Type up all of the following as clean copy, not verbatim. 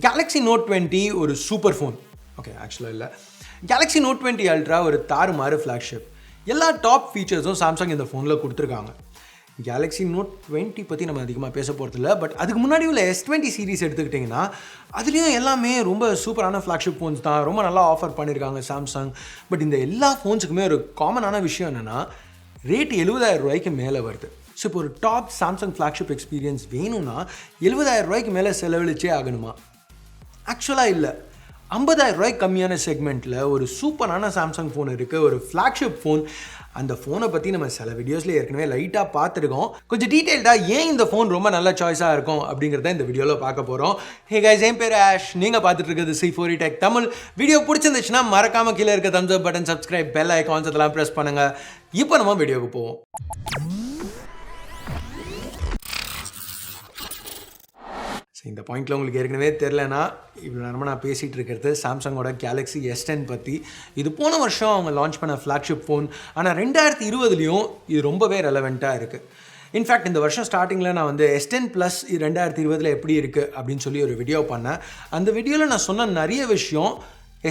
Galaxy Note 20 ஒரு super phone. Okay, ஆக்சுவலாக இல்லை. Galaxy Note 20 Ultra ஒரு தாறுமாறு ஃப்ளாக்ஷிப். எல்லா டாப் ஃபீச்சர்ஸும் சாம்சங் இந்த ஃபோனில் கொடுத்துருக்காங்க. Galaxy Note 20 பற்றி நம்ம அதிகமாக பேச போகிறதில்ல. பட் அதுக்கு முன்னாடி உள்ள S20 சீரிஸ் எடுத்துக்கிட்டிங்கன்னா அதுலேயும் எல்லாமே ரொம்ப சூப்பரான ஃப்ளாக்ஷிப் ஃபோன்ஸ் தான். ரொம்ப நல்லா ஆஃபர் பண்ணியிருக்காங்க சாம்சங். பட் இந்த எல்லா ஃபோன்ஸுக்குமே ஒரு காமனான விஷயம் என்னென்னா ரேட் 70,000 ரூபாய்க்கு மேலே வருது. ஸோ இப்போ ஒரு டாப் சாம்சங் ஃப்ளாக்ஷிப் எக்ஸ்பீரியன்ஸ் வேணும்னா 70,000 ரூபாய்க்கு மேலே செலவழிச்சே ஆகணுமா? ஆக்சுவலாக இல்லை. 50,000 ரூபாய்க்கு கம்மியான செக்மெண்ட்டில் ஒரு சூப்பரான சாம்சங் ஃபோன் இருக்குது, ஒரு ஃப்ளாக்ஷிப் ஃபோன். அந்த ஃபோனை பற்றி நம்ம சில வீடியோஸில் ஏற்கனவே லைட்டாக பார்த்துருக்கோம். கொஞ்சம் டீட்டெயில்டாக ஏன் இந்த ஃபோன் ரொம்ப நல்ல சாய்ஸாக இருக்கும் அப்படிங்கிறத இந்த வீடியோவில் பார்க்க போகிறோம். ஹே கைஸ், என் பேர் ஆஷ். நீங்கள் பார்த்துட்டு இருக்கிறது C4E Tech தமிழ். வீடியோ பிடிச்சிருந்துச்சுன்னா மறக்காமல் கீழே இருக்க தம்ஸ் அப் பட்டன், சப்ஸ்கிரைப், பெல் ஐகான்ஸ் அதெல்லாம் ப்ரெஸ் பண்ணுங்கள். இப்போ நம்ம வீடியோவுக்கு போவோம். இந்த பாயிண்டில் உங்களுக்கு ஏற்கனவே தெரிலனா, இவ்வளோ நேரமாக நான் பேசிகிட்டு இருக்கிறது சாம்சங்கோட Galaxy S10 பற்றி. இது போன வருஷம் அவங்க லான்ச் பண்ண ஃப்ளாக்ஷிப் ஃபோன். ஆனால் 2020 இது ரொம்பவே ரெலவெண்ட்டாக இருக்குது. இன்ஃபேக்ட் இந்த வருஷம் ஸ்டார்டிங்கில் நான் வந்து S10 Plus 2020 எப்படி இருக்குது அப்படின்னு சொல்லி ஒரு வீடியோ பண்ணேன். அந்த வீடியோவில் நான் சொன்ன நிறைய விஷயம்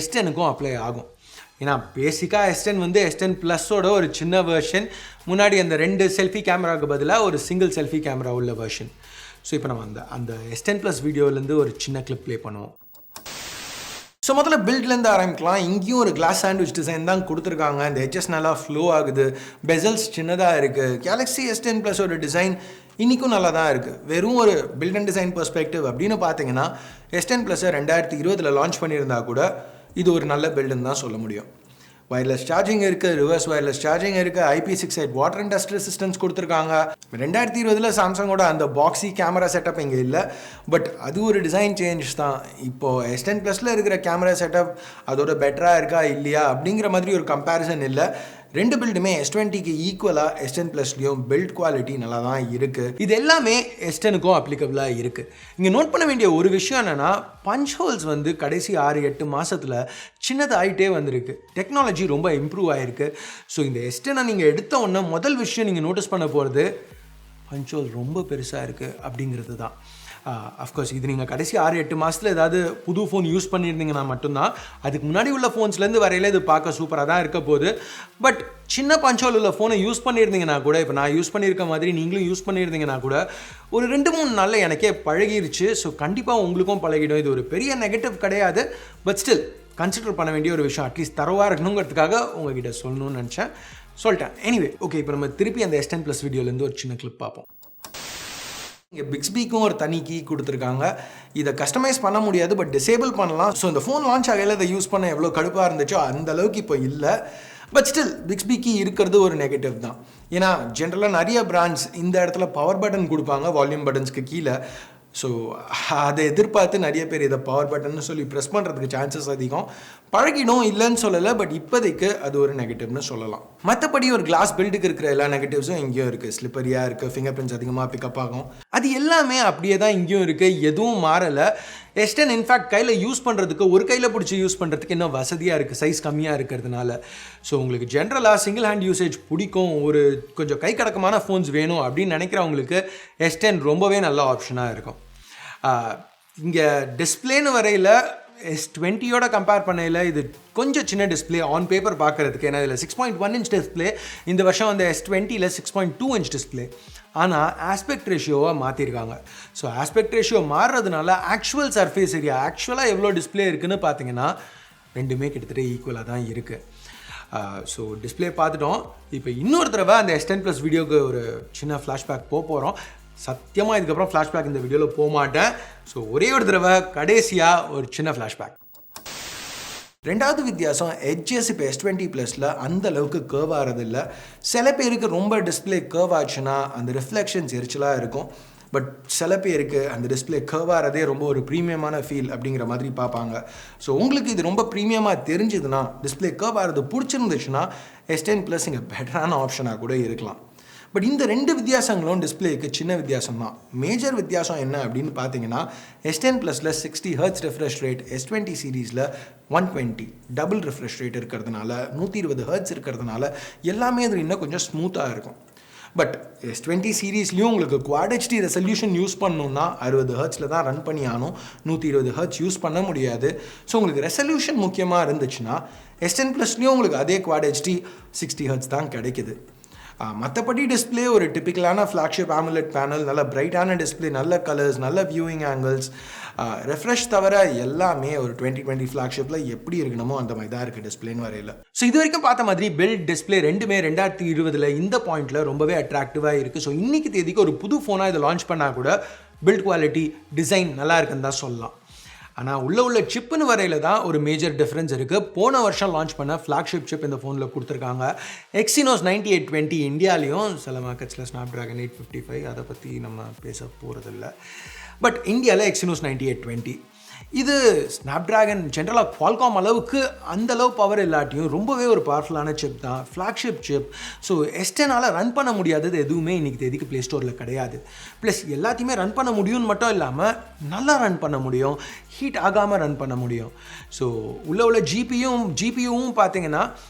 S10க்கும் அப்ளை ஆகும். ஏன்னா பேசிக்காக S10 வந்து S10 Plusஓட ஒரு சின்ன வெர்ஷன். முன்னாடி அந்த 2 செல்ஃபி கேமராவுக்கு பதிலாக ஒரு சிங்கிள் செல்ஃபி கேமரா உள்ள வெர்ஷன். ஸோ இப்போ நம்ம அந்த S10 Plus வீடியோலேருந்து ஒரு சின்ன கிளிப் ப்ளே பண்ணுவோம். ஸோ முதல்ல பில்ட்லேருந்து ஆரம்பிக்கலாம். இங்கேயும் ஒரு கிளாஸ் சாண்ட்விச் டிசைன் தான் கொடுத்துருக்காங்க. இந்த எட்ஜஸ் நல்லா ஃப்ளோ ஆகுது, பெசல்ஸ் சின்னதாக இருக்குது. Galaxy S10 Plusஓட டிசைன் இன்றைக்கும் நல்லா தான் இருக்குது. வெறும் ஒரு பில்ட் அண்ட் டிசைன் பெர்ஸ்பெக்டிவ் அப்படின்னு பார்த்தீங்கன்னா S10 Plusஐ 2020 லான்ச் பண்ணியிருந்தா கூட இது ஒரு நல்ல பில்டுன்னு தான் சொல்ல முடியும். வயர்லெஸ் சார்ஜிங் இருக்குது, ரிவர்ஸ் வயர்லெஸ் சார்ஜிங் இருக்குது, IP68 water and dust resistance கொடுத்துருக்காங்க. 2020 சாம்சங்கோட அந்த பாக்ஸி கேமரா செட்டப் இங்கே இல்லை. பட் அது ஒரு டிசைன் சேஞ்ச் தான். இப்போது S10 Plusல இருக்கிற கேமரா செட்டப் அதோட பெட்டராக இருக்கா இல்லையா அப்படிங்கிற மாதிரி ஒரு கம்பேரிசன் இல்லை. ரெண்டு பில்டுமே S20க்கு ஈக்குவலாக S10 Plusலையும் பில்ட் குவாலிட்டி நல்லா தான் இருக்குது. இது எல்லாமே S10க்கும் அப்ளிகபிளாக இருக்குது. இங்கே நோட் பண்ண வேண்டிய ஒரு விஷயம் என்னென்னா, பஞ்ச் ஹோல்ஸ் வந்து கடைசி 6-8 மாதத்தில் சின்னதாகிட்டே வந்திருக்கு. டெக்னாலஜி ரொம்ப இம்ப்ரூவ் ஆகிருக்கு. ஸோ இந்த S10 நீங்கள் எடுத்த உடனே முதல் விஷயம் நீங்கள் நோட்டீஸ் பண்ண போகிறது பஞ்ச் ஹோல் ரொம்ப பெருசாக இருக்குது அப்படிங்கிறது தான். அஃப்கோர்ஸ் இது நீங்கள் கடைசி 6-8 மாதத்தில் ஏதாவது புது ஃபோன் யூஸ் பண்ணியிருந்தீங்கன்னா மட்டும்தான். அதுக்கு முன்னாடி உள்ள ஃபோன்ஸ்லேருந்து வரையில இது பார்க்க சூப்பராக தான் இருக்க போகுது. பட் சின்ன பஞ்சோல் உள்ள ஃபோனை யூஸ் பண்ணியிருந்தீங்கன்னா கூட, இப்போ நான் யூஸ் பண்ணியிருக்க மாதிரி நீங்களும் யூஸ் பண்ணியிருந்தீங்கன்னா கூட ஒரு 2-3 நாளில் எனக்கே பழகிருச்சு. ஸோ கண்டிப்பாக உங்களுக்கும் பழகிடும். இது ஒரு பெரிய நெகட்டிவ் கிடையாது. பட் ஸ்டில் கன்சிடர் பண்ண வேண்டிய ஒரு விஷயம். அட்லீஸ்ட் தரவாக இருக்கணுங்கிறதுக்காக உங்ககிட்ட சொல்லணும்னு நினச்சேன், சொல்லிட்டேன். எனிவே, ஓகே, இப்போ நம்ம திருப்பி அந்த S10 Plus வீடியோலேருந்து ஒரு சின்ன கிளிப் பார்ப்போம். இங்கே பிக்ஸ்பிக்கும் ஒரு தனி கீ கொடுத்துருக்காங்க. இதை கஸ்டமைஸ் பண்ண முடியாது, பட் டிசேபிள் பண்ணலாம். ஸோ இந்த ஃபோன் லான்ச் ஆகையில் இதை யூஸ் பண்ண எவ்வளோ கடுப்பாக இருந்துச்சோ அந்த அளவுக்கு இப்போ இல்லை. பட் ஸ்டில் பிக்ஸ்பி கீ இருக்கிறது ஒரு நெகட்டிவ் தான். ஏன்னா ஜென்ரலாக நிறைய பிராண்ட்ஸ் இந்த இடத்துல பவர் பட்டன் கொடுப்பாங்க வால்யூம் பட்டன்ஸ்க்கு கீழே. ஸோ அதை எதிர்பார்த்து நிறைய பேர் இதை பவர் பட்டன் சொல்லி ப்ரெஸ் பண்ணுறதுக்கு சான்சஸ் அதிகம். பழகிடும், இல்லைன்னு சொல்லலை. பட் இப்போதைக்கு அது ஒரு நெகட்டிவ்னு சொல்லலாம். மற்றபடி ஒரு கிளாஸ் பில்டுக்கு இருக்கிற எல்லா நெகட்டிவ்ஸும் இங்கேயும் இருக்குது. ஸ்லிப்பரியாக இருக்குது, ஃபிங்கர் பிரிண்ட்ஸ் அதிகமாக பிக்கப் ஆகும். அது எல்லாமே அப்படியே தான் இங்கேயும் இருக்குது, எதுவும் மாறலை. S10 இன்ஃபேக்ட் கையில் யூஸ் பண்ணுறதுக்கு, ஒரு கையில் பிடிச்சி யூஸ் பண்ணுறதுக்கு இன்னும் வசதியாக இருக்குது, சைஸ் கம்மியாக இருக்கிறதுனால. ஸோ உங்களுக்கு ஜென்ரலாக சிங்கிள் ஹேண்ட் யூசேஜ் பிடிக்கும், ஒரு கொஞ்சம் கை கடக்கமான ஃபோன்ஸ் வேணும் அப்படின்னு நினைக்கிறவங்களுக்கு S10 ரொம்பவே நல்ல ஆப்ஷனாக இருக்கும். இங்கே டிஸ்பிளேன்னு வரையில் S20யோட கம்பேர் பண்ணையில் இது கொஞ்சம் சின்ன டிஸ்பிளே ஆன் பேப்பர் பார்க்குறதுக்கு. ஏன்னா இதில் 6.1 inch டிஸ்பிளே, இந்த வருஷம் வந்து S20ல் 6.2 inch டிஸ்பிளே. ஆனால் ஆஸ்பெக்ட் ரேஷியோவை மாற்றிருக்காங்க. ஸோ ஆஸ்பெக்ட் ரேஷியோ மாறுறதுனால ஆக்சுவல் சர்ஃபேஸ் ஏரியா, ஆக்சுவலாக எவ்வளோ டிஸ்பிளே இருக்குதுன்னு பார்த்தீங்கன்னா ரெண்டுமே கிட்டத்தட்ட ஈக்குவலாக தான் இருக்குது. ஸோ டிஸ்பிளே பார்த்துட்டோம். இப்போ இன்னொரு தடவை அந்த S10 Plus வீடியோவுக்கு ஒரு சின்ன ஃப்ளாஷ்பேக் போகிறோம். சத்தியமாக இதுக்கப்புறம் ஃப்ளாஷ்பேக் இந்த வீடியோவில் போக மாட்டேன். ஸோ ஒரே ஒரு தடவை கடைசியாக ஒரு சின்ன ஃப்ளாஷ்பேக். ரெண்டாவது வித்தியாசம், எட்ஜஸ் இப்போ S20 Plusல அந்த அளவுக்கு கர்வ் ஆகிறதில்ல. சில பேருக்கு ரொம்ப டிஸ்பிளே கர்வ் ஆச்சுன்னா அந்த ரிஃப்ளெக்ஷன்ஸ் எரிச்சலாக இருக்கும். பட் சில பேருக்கு அந்த டிஸ்பிளே கர்வ் ஆகிறதே ரொம்ப ஒரு ப்ரீமியமான ஃபீல் அப்படிங்கிற மாதிரி பார்ப்பாங்க. ஸோ உங்களுக்கு இது ரொம்ப ப்ரீமியமாக தெரிஞ்சுதுன்னா, டிஸ்பிளே கர்வ் ஆகிறது பிடிச்சிருந்துச்சுன்னா S10 Plus இங்கே பெட்டரான ஆப்ஷனாக கூட இருக்கலாம். பட் இந்த ரெண்டு வித்தியாசங்களும் டிஸ்பிளேக்கு சின்ன வித்தியாசம் தான். மேஜர் வித்தியாசம் என்ன அப்படின்னு பார்த்தீங்கன்னா, S10 Plusல 60 Hz refresh rate, S20 சீரீஸில் 120 டபுள் ரெஃப்ரெஷ் ரேட் இருக்கிறதுனால, 120 Hz இருக்கிறதுனால எல்லாமே அது இன்னும் கொஞ்சம் ஸ்மூத்தாக இருக்கும். பட் S20 சீரீஸ்லேயும் உங்களுக்கு குவாட் ஹெச்டி ரெசல்யூஷன் யூஸ் பண்ணணுன்னா 60 ஹர்ட்ஸில் தான் ரன் பண்ணி ஆகணும், 120 ஹர்ட்ஸ் யூஸ் பண்ண முடியாது. ஸோ உங்களுக்கு ரெசல்யூஷன் முக்கியமாக இருந்துச்சுன்னா S10 ப்ளஸ்லேயும் உங்களுக்கு அதே குவாட் ஹெச்டி 60 ஹர்ட்ஸ் தான் கிடைக்குது. மற்றபடி டிஸ்பிளே ஒரு டிப்பிக்கலான ஃப்ளாக்ஷிப் AMOLED பேனல், நல்ல பிரைட்டான டிஸ்பிளே, நல்ல கலர்ஸ், நல்ல வியூவிங் ஆங்கிள்ஸ், ரெஃப்ரெஷ் தவிர எல்லாமே ஒரு 2020 ஃப்ளாக்ஷிப்பில் எப்படி இருக்கணுமோ அந்த மாதிரி தான் இருக்குது டிஸ்பிளேன்னு வரையில். ஸோ இது வரைக்கும் பார்த்த மாதிரி பில்ட் டிஸ்பிளே ரெண்டுமே 2020 இந்த பாயிண்டில் ரொம்பவே அட்ராக்டிவாக இருக்குது. ஸோ இன்றைக்கி தேதிக்கு ஒரு புது ஃபோனாக இதை லான்ச் பண்ணால் கூட பில்ட் குவாலிட்டி, டிசைன் நல்லா இருக்குன்னு தான் சொல்லலாம். ஆனால் உள்ள சிப்புன்னு வரையில் தான் ஒரு மேஜர் டிஃப்ரென்ஸ் இருக்குது. போன வருஷம் லான்ச் பண்ண ஃப்ளாக்ஷிப் சிப் இந்த ஃபோனில் கொடுத்துருக்காங்க. Exynos 9820 இந்தியாலையும், சில மார்க்கெட்ஸில் Snapdragon 855, அதை பற்றி நம்ம பேச போகிறதில்ல. பட் இந்தியாவில் Exynos 9820 இது ஸ்னாப்ட்ராகன் ஜென்ரலாக குவால்காம் அளவுக்கு அந்தளவு பவர் இல்லாட்டியும் ரொம்பவே ஒரு பவர்ஃபுல்லான சிப் தான், ஃப்ளாக்ஷிப் சிப். ஸோ S10ஆல் ரன் பண்ண முடியாதது எதுவுமே இன்றைக்கி தேதிக்கு ப்ளே ஸ்டோரில் கிடையாது. ப்ளஸ் எல்லாத்தையுமே ரன் பண்ண முடியும்னு மட்டும் இல்லாமல் நல்லா ரன் பண்ண முடியும், ஹீட் ஆகாமல் ரன் பண்ண முடியும். ஸோ உள்ள ஜிபியும் பார்த்தீங்கன்னா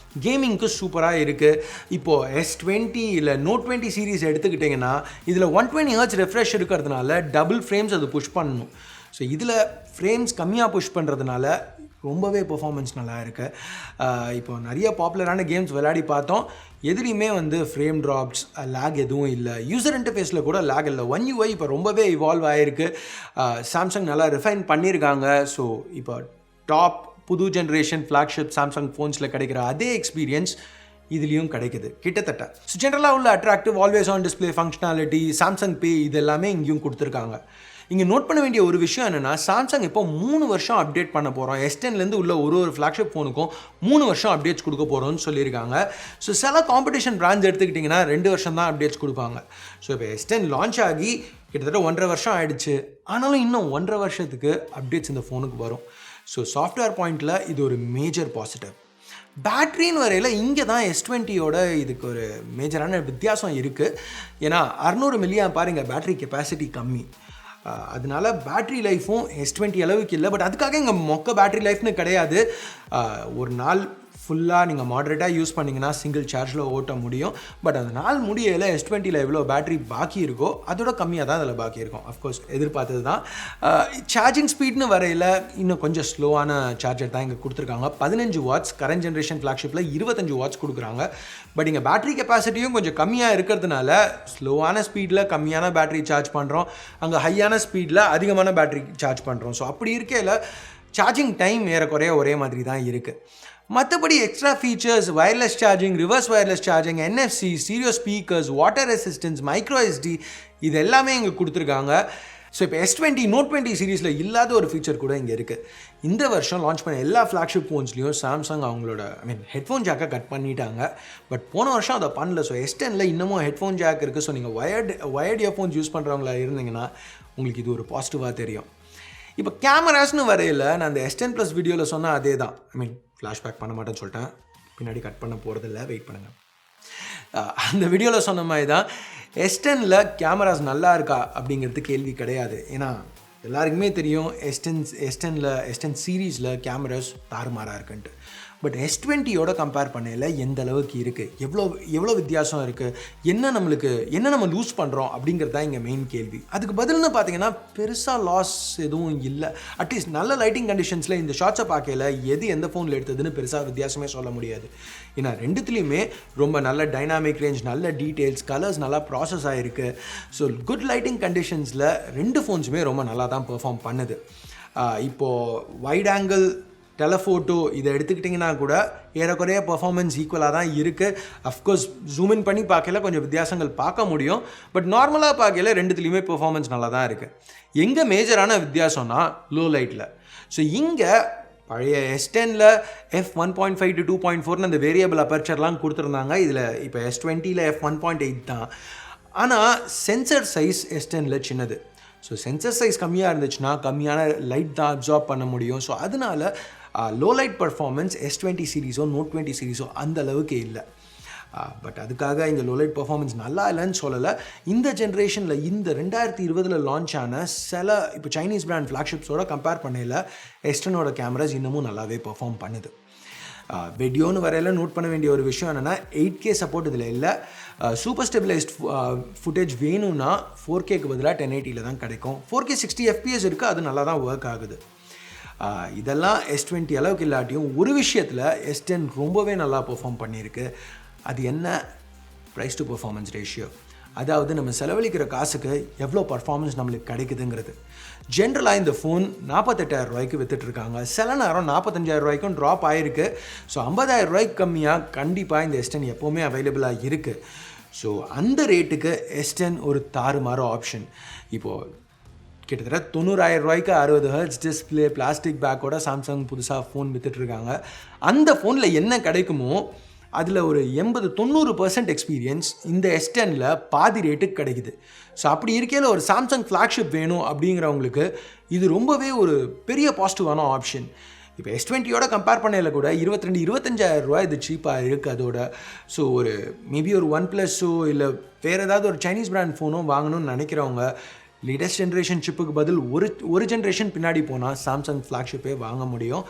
கேமிங்க்கு சூப்பராக இருக்குது. இப்போது S20 இல்லை Note 20 சீரீஸ் எடுத்துக்கிட்டிங்கன்னா இதில் 120 ஹர்ட்ஸ் ரெஃப்ரெஷ் இருக்கிறதுனால டபுள் ஃப்ரேம்ஸ் அது புஷ் பண்ணணும். ஸோ இதில் ஃப்ரேம்ஸ் கம்மியாக புஷ் பண்ணுறதுனால ரொம்பவே பெர்ஃபார்மன்ஸ் நல்லா இருக்குது. இப்போ நிறைய பாப்புலரான கேம்ஸ் விளையாடி பார்த்தோம், எதுலேயுமே ஃப்ரேம் ட்ராப்ஸ், லேக் எதுவும் இல்லை. யூசர் இன்டர்ஃபேஸில் கூட லேக் இல்லை. One UI இப்போ ரொம்பவே இவால்வ் ஆகிருக்கு. சாம்சங் நல்லா ரிஃபைன் பண்ணியிருக்காங்க. ஸோ இப்போ டாப் புது ஜென்ரேஷன் ஃப்ளாக்ஷிப் சாம்சங் ஃபோன்ஸில் கிடைக்கிற அதே எக்ஸ்பீரியன்ஸ் இதுலேயும் கிடைக்குது கிட்டத்தட்ட. ஸோ ஜென்ரலாக உள்ள attractive always on display functionality, Samsung pay, இது எல்லாமே இங்கேயும் கொடுத்துருக்காங்க. இங்கே நோட் பண்ண வேண்டிய ஒரு விஷயம் என்னென்னா, சாம்சங் இப்போ 3 வருஷம் அப்டேட் பண்ண போகிறோம். S10லேருந்து உள்ள ஒரு ஃப்ளாக்ஷிப் ஃபோனுக்கும் 3 வருஷம் அப்டேட்ஸ் கொடுக்க போகிறோம்னு சொல்லியிருக்காங்க. ஸோ சில காம்படிஷன் பிராண்ட்ஸ் எடுத்துக்கிட்டிங்கன்னா 2 வருஷம் தான் அப்டேட்ஸ் கொடுப்பாங்க. ஸோ இப்போ S10 லான்ச் ஆகி கிட்டத்தட்ட 1.5 வருஷம் ஆகிடுச்சு. ஆனாலும் இன்னும் 1.5 வருஷத்துக்கு அப்டேட்ஸ் இந்த ஃபோனுக்கு வரும். ஸோ சாஃப்ட்வேர் பாயிண்டில் இது ஒரு மேஜர் பாசிட்டிவ். பேட்ரின்னு வரையில் இங்கே தான் S20யோட இதுக்கு ஒரு மேஜரான வித்தியாசம் இருக்குது. ஏன்னா 600 mAh இங்கே பேட்ரி கெப்பாசிட்டி கம்மி. அதனால பேட்ரி லைஃப்பும் S20 அளவுக்கு இல்லை. பட் அதுக்காக இங்கே மொக்க பேட்ரி லைஃப்னு கிடையாது. ஒரு நாள் ஃபுல்லாக நீங்கள் மாடரேட்டாக யூஸ் பண்ணிங்கன்னா சிங்கிள் சார்ஜில் ஓட்ட முடியும். பட் அந்த நாள் முடியல S20ல் எவ்வளோ பேட்ரி பாக்கி இருக்கோ அதோட கம்மியாக தான் அதில் பாக்கி இருக்கும். அஃப்கோர்ஸ் எதிர்பார்த்தது தான். சார்ஜிங் ஸ்பீட்னு வரையில் இன்னும் கொஞ்சம் ஸ்லோவான சார்ஜர் தான் இங்கே கொடுத்துருக்காங்க. 15 வாட்ஸ், கரண்ட் ஜென்ரேஷன் ஃப்ளாக்ஷிப்பில் 25 வாட்ஸ் கொடுக்குறாங்க. பட் இங்கே பேட்ரி கெப்பாசிட்டியும் கொஞ்சம் கம்மியாக இருக்கிறதுனால ஸ்லோவான ஸ்பீடில் கம்மியான பேட்ரி சார்ஜ் பண்ணுறோம், அங்கே ஹையான ஸ்பீடில் அதிகமான பேட்ரி சார்ஜ் பண்ணுறோம். ஸோ அப்படி இருக்கையில் சார்ஜிங் டைம் ஏறக்குறைய ஒரே மாதிரி தான் இருக்குது. மற்றபடி extra features, wireless charging, reverse wireless charging, NFC, stereo speakers, water resistance, micro SD, இது எல்லாமே இங்கே கொடுத்துருக்காங்க. ஸோ இப்போ S20 Note 20 சீரீஸில் இல்லாத ஒரு ஃபீச்சர் கூட இங்கே இருக்குது. இந்த வருஷம் லான்ச் பண்ண எல்லா ஃப்ளாக்ஷிப் ஃபோன்ஸ்லேயும் சாம்சங் அவங்களோட ஹெட்ஃபோன் ஜாக்கை கட் பண்ணிட்டாங்க. பட் போன வருஷம் அதை பண்ணல. ஸோ S10ல் இன்னமும் ஹெட்ஃபோன் ஜாக் இருக்குது. ஸோ நீங்கள் வயர்டு இயர்ஃபோன்ஸ் யூஸ் பண்ணுறவங்களா இருந்தீங்கன்னா உங்களுக்கு இது ஒரு பாசிட்டிவாக தெரியும். இப்போ கேமராஸ்னு வரையில் நான் அந்த S10 Plus வீடியோவில் சொன்னால் அதே தான். ஃப்ளாஷ்பேக் பண்ண மாட்டேன்னு சொல்லிட்டேன், பின்னாடி கட் பண்ண போகிறதில்ல, வெயிட் பண்ணுங்கள். அந்த வீடியோவில் சொன்ன மாதிரி தான் S10ல் கேமராஸ் நல்லா இருக்கா அப்படிங்கிறது கேள்வி கிடையாது. ஏன்னா எல்லாருக்குமே தெரியும் S10 சீரீஸில் கேமராஸ் தாறுமாறாக இருக்குன்ட்டு. பட் S20யோட கம்பேர் பண்ணையில் எந்த அளவுக்கு இருக்குது, எவ்வளோ வித்தியாசம் இருக்குது, என்ன நம்ம லூஸ் பண்ணுறோம் அப்படிங்கிறது தான் இங்கே மெயின் கேள்வி. அதுக்கு பதில்னு பார்த்தீங்கன்னா பெருசாக லாஸ் எதுவும் இல்லை. அட்லீஸ்ட் நல்ல லைட்டிங் கண்டிஷன்ஸில் இந்த ஷாட்ஸை பார்க்கல எது எந்த ஃபோனில் எடுத்ததுன்னு பெருசாக வித்தியாசமே சொல்ல முடியாது. ஏன்னா ரெண்டுத்துலேயுமே ரொம்ப நல்ல டைனாமிக் ரேஞ்ச், நல்ல டீட்டெயில்ஸ், கலர்ஸ் நல்லா ப்ராசஸ் ஆகிருக்கு. ஸோ குட் லைட்டிங் கண்டிஷன்ஸில் 2 ஃபோன்ஸுமே ரொம்ப நல்லா தான் பெர்ஃபார்ம் பண்ணுது. இப்போது வைட் ஆங்கிள், டெலஃபோட்டோ இதை எடுத்துக்கிட்டிங்கன்னா கூட ஏறக்குறைய பர்ஃபார்மன்ஸ் ஈக்குவலாக தான் இருக்குது. அஃப்கோர்ஸ் ஜூமின் பண்ணி பார்க்கல கொஞ்சம் வித்தியாசங்கள் பார்க்க முடியும். பட் நார்மலாக பார்க்கல ரெண்டுத்துலேயுமே பெர்ஃபார்மன்ஸ் நல்லா தான் இருக்குது. எங்கே மேஜரான வித்தியாசம்னா லோ லைட்டில். ஸோ இங்கே பழைய S10ல் f1.5 to 2.4 அந்த வேரியபிள் அப்பர்ச்சர்லாம் கொடுத்துருந்தாங்க. இதில் இப்போ S20ல் f1.8 தான். ஆனால் சென்சர் சைஸ் S10ல் சின்னது. ஸோ சென்சர் சைஸ் கம்மியாக இருந்துச்சுன்னா கம்மியான லைட் தான் அப்சார்ப் பண்ண முடியும். ஸோ அதனால low light performance S20 சீரீஸோ Note 20 சீரீஸோ அந்த அளவுக்கு இல்லை. பட் அதுக்காக இங்கே லோ லைட் பர்ஃபார்மன்ஸ் நல்லா இல்லைன்னு சொல்லலை. இந்த ஜென்ரேஷனில் இந்த 2020 லான்ச் ஆன சில இப்போ சைனீஸ் பிராண்ட் ஃப்ளாக்ஷிப்ஸோட கம்பேர் பண்ணையில் S10ஓட கேமராஸ் இன்னமும் நல்லாவே பர்ஃபார்ம் பண்ணுது. வீடியோன்னு வரையில் நோட் பண்ண வேண்டிய ஒரு விஷயம் என்னென்னா 8K சப்போர்ட் இதில் இல்லை. சூப்பர் ஸ்டெபிளைஸ்ட் ஃபுட்டேஜ் வேணும்னா 4Kக்கு பதிலாக 1080 தான் கிடைக்கும். 4K 60 FPS இருக்குது, அது நல்லா தான் ஒர்க் ஆகுது. இதெல்லாம் S20 அளவுக்கு இல்லாட்டியும் ஒரு விஷயத்தில் S10 ரொம்பவே நல்லா பெர்ஃபார்ம் பண்ணியிருக்கு. அது என்ன? Price to performance ratio. அதாவது நம்ம செலவழிக்கிற காசுக்கு எவ்வளோ பர்ஃபார்மன்ஸ் நம்மளுக்கு கிடைக்குதுங்கிறது. ஜென்ரலாக இந்த ஃபோன் 48,000 ரூபாய்க்கு விற்றுட்ருக்காங்க. சில நேரம் 45,000 ரூபாய்க்கும் ட்ராப் ஆகிருக்கு. ஸோ 50,000 ரூபாய்க்கு கம்மியாக கண்டிப்பாக இந்த S10 எப்போவுமே அவைலபிளாக இருக்குது. ஸோ அந்த ரேட்டுக்கு S10 ஒரு தாறுமாறு ஆப்ஷன். இப்போது கிட்டத்தட்ட 90,000 ரூபாய்க்கு 60 Hz டிஸ்பிளே பிளாஸ்டிக் பேக்கோட சாம்சங் புதுசாக ஃபோன் விற்றுட்ருக்காங்க. அந்த ஃபோனில் என்ன கிடைக்குமோ அதில் ஒரு 80-90% எக்ஸ்பீரியன்ஸ் இந்த S10ல் பாதி ரேட்டுக்கு கிடைக்குது. ஸோ அப்படி இருக்கையில் ஒரு சாம்சங் ஃப்ளாக்ஷிப் வேணும் அப்படிங்கிறவங்களுக்கு இது ரொம்பவே ஒரு பெரிய பாசிட்டிவான ஆப்ஷன். இப்போ S20யோட கம்பேர் பண்ணையில் கூட 22-25,000 ரூபா இது சீப்பாக இருக்குது அதோட. ஸோ ஒரு மேபி ஒரு OnePlusஸோ இல்லை வேறு ஏதாவது ஒரு சைனீஸ் பிராண்ட் ஃபோனோ வாங்கணும்னு நினைக்கிறவங்க லேட்டஸ்ட் ஜென்ரேஷன் சிப்புக்கு பதில் ஒரு ஜென்ரேஷன் பின்னாடி போனால் சாம்சங் ஃப்ளாக்ஷிப்பே வாங்க முடியும்,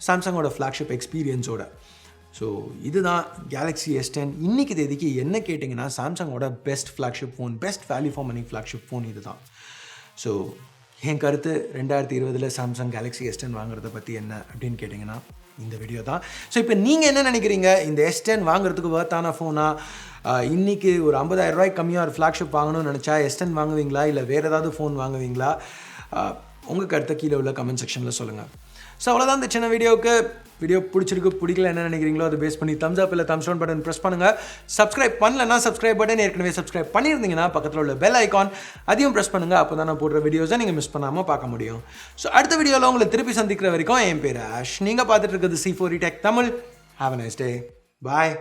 சாம்சங்கோட ஃப்ளாக்ஷிப் எக்ஸ்பீரியன்ஸோட. ஸோ இதுதான் கேலக்ஸி S10. இன்றைக்கி தேதிக்கு என்ன கேட்டிங்கன்னா சாம்சங்கோட best flagship phone, best value for money flagship phone இது தான். ஸோ என் கருத்து 2020 சாம்சங் கேலக்ஸி S10 வாங்குறத பற்றி என்ன அப்படின்னு கேட்டிங்கன்னா இந்த வீடியோ தான். ஸோ இப்போ நீங்கள் என்ன நினைக்கிறீங்க? இந்த S10 வாங்குறதுக்கு வர்த்தான ஃபோனா? இன்றைக்கி ஒரு 50,000 ரூபாய்க்கு கம்மியாக ஒரு ஃப்ளாக்ஷிப் வாங்கணும்னு நினச்சா S10 வாங்குவீங்களா இல்லை வேறு ஏதாவது ஃபோன் வாங்குவீங்களா? உங்கள் கருத்தை கீழே உள்ள கமெண்ட் செக்ஷனில் சொல்லுங்கள். ஸோ அவ்வளோதான் இந்த சின்ன வீடியோ பிடிச்சிருக்கு பிடிக்கல என்ன நினைக்கிறீங்களோ அதை பேஸ் பண்ணி தம்ஸ் அப் இல்லை தம்ஸ் டவுன் பட்டன் ப்ரெஸ் பண்ணுங்கள். சப்ஸ்கிரைப் பண்ணலன்னா சப்ஸ்கிரைப் பட்டன் ஏற்கனவே சப்ஸ்கிரைப் பண்ணியிருந்தீங்கன்னா பக்கத்தில் உள்ள பெல் ஐக்கான் அதையும் ப்ரெஸ் பண்ணுங்கள். அப்போ தான் நான் போடுற வீடியோஸை நீங்கள் மிஸ் பண்ணாமல் பார்க்க முடியும். ஸோ அடுத்த வீடியோவில் உங்களை திருப்பி சந்திக்கிற வரைக்கும் என் பேர் ஆஷ். நீங்கள் பார்த்துட்டு இருக்கிறது C4E Tech Tamil. Have a nice day. Bye.